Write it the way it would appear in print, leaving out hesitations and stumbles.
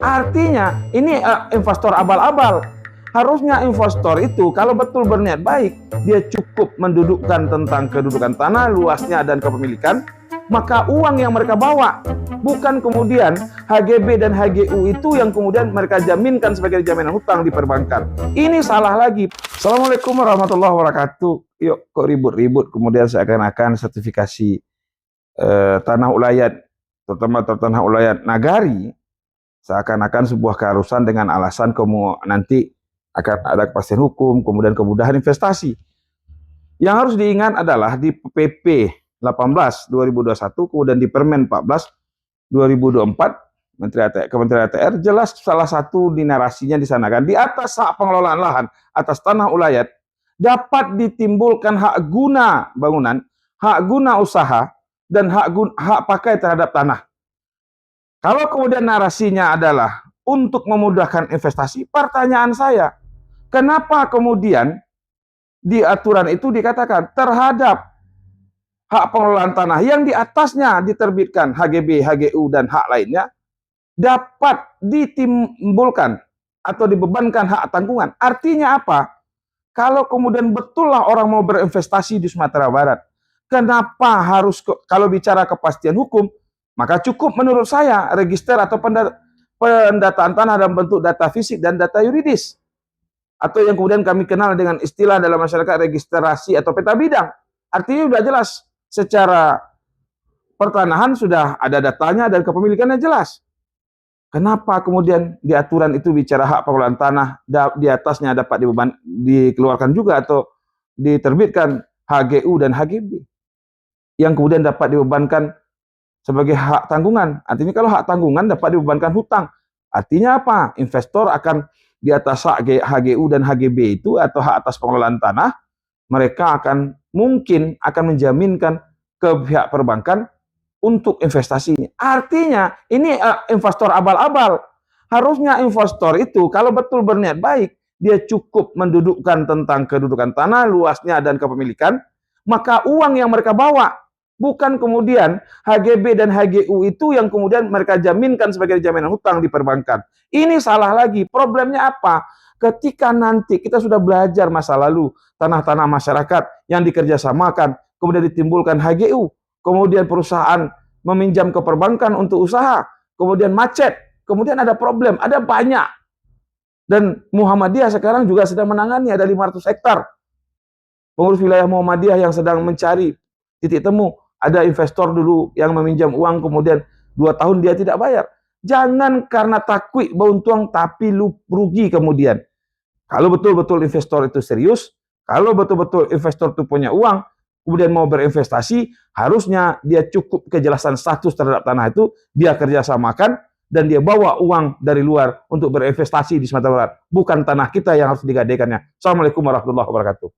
Artinya ini investor abal-abal. Harusnya investor itu kalau betul berniat baik, dia cukup mendudukkan tentang kedudukan tanah, luasnya dan kepemilikan, maka uang yang mereka bawa, bukan kemudian HGB dan HGU itu yang kemudian mereka jaminkan sebagai jaminan hutang di perbankan. Ini salah lagi. Assalamualaikum warahmatullahi wabarakatuh. Yuk, kok ribut-ribut kemudian seakan-akan sertifikasi tanah ulayat, terutama tanah ulayat nagari, seakan-akan sebuah keharusan dengan alasan kamu nanti akan ada kepastian hukum, kemudian kemudahan investasi. Yang harus diingat adalah di PP 18 2021, kemudian di Permen 14 2024, Kementerian ATR jelas salah satu di narasinya di sana kan, di atas hak pengelolaan lahan atas tanah ulayat dapat ditimbulkan hak guna bangunan, hak guna usaha, dan hak pakai terhadap tanah. Kalau kemudian narasinya adalah untuk memudahkan investasi, pertanyaan saya, kenapa kemudian di aturan itu dikatakan terhadap hak pengelolaan tanah yang di atasnya diterbitkan HGB, HGU, dan hak lainnya dapat ditimbulkan atau dibebankan hak tanggungan. Artinya apa? Kalau kemudian betullah orang mau berinvestasi di Sumatera Barat, kenapa harus, kalau bicara kepastian hukum, maka cukup menurut saya register atau pendataan tanah dalam bentuk data fisik dan data yuridis. Atau yang kemudian kami kenal dengan istilah dalam masyarakat registrasi atau peta bidang. Artinya sudah jelas, secara pertanahan sudah ada datanya dan kepemilikannya jelas. Kenapa kemudian di aturan itu bicara hak pengelolaan tanah, di atasnya dapat dikeluarkan juga atau diterbitkan HGU dan HGB, yang kemudian dapat dibebankan sebagai hak tanggungan. Artinya kalau hak tanggungan dapat dibebankan hutang. Artinya apa? Investor akan di atas hak HGU dan HGB itu atau hak atas pengelolaan tanah, mereka akan mungkin akan menjaminkan ke pihak perbankan untuk investasi ini. Artinya ini investor abal-abal. Harusnya investor itu kalau betul berniat baik, dia cukup mendudukkan tentang kedudukan tanah, luasnya dan kepemilikan, maka uang yang mereka bawa, bukan kemudian HGB dan HGU itu yang kemudian mereka jaminkan sebagai jaminan hutang di perbankan. Ini salah lagi. Problemnya apa? Ketika nanti kita sudah belajar masa lalu, tanah-tanah masyarakat yang dikerjasamakan, kemudian ditimbulkan HGU, kemudian perusahaan meminjam ke perbankan untuk usaha, kemudian macet, kemudian ada problem, ada banyak. Dan Muhammadiyah sekarang juga sedang menangani, ada 500 hektar. Pengurus wilayah Muhammadiyah yang sedang mencari titik temu. Ada investor dulu yang meminjam uang, kemudian 2 tahun dia tidak bayar. Jangan karena takwik beruntung tapi rugi kemudian. Kalau betul-betul investor itu serius, kalau betul-betul investor itu punya uang, kemudian mau berinvestasi, harusnya dia cukup kejelasan status terhadap tanah itu, dia kerjasamakan, dan dia bawa uang dari luar untuk berinvestasi di Sumatera Barat. Bukan tanah kita yang harus digadaikannya. Assalamualaikum warahmatullahi wabarakatuh.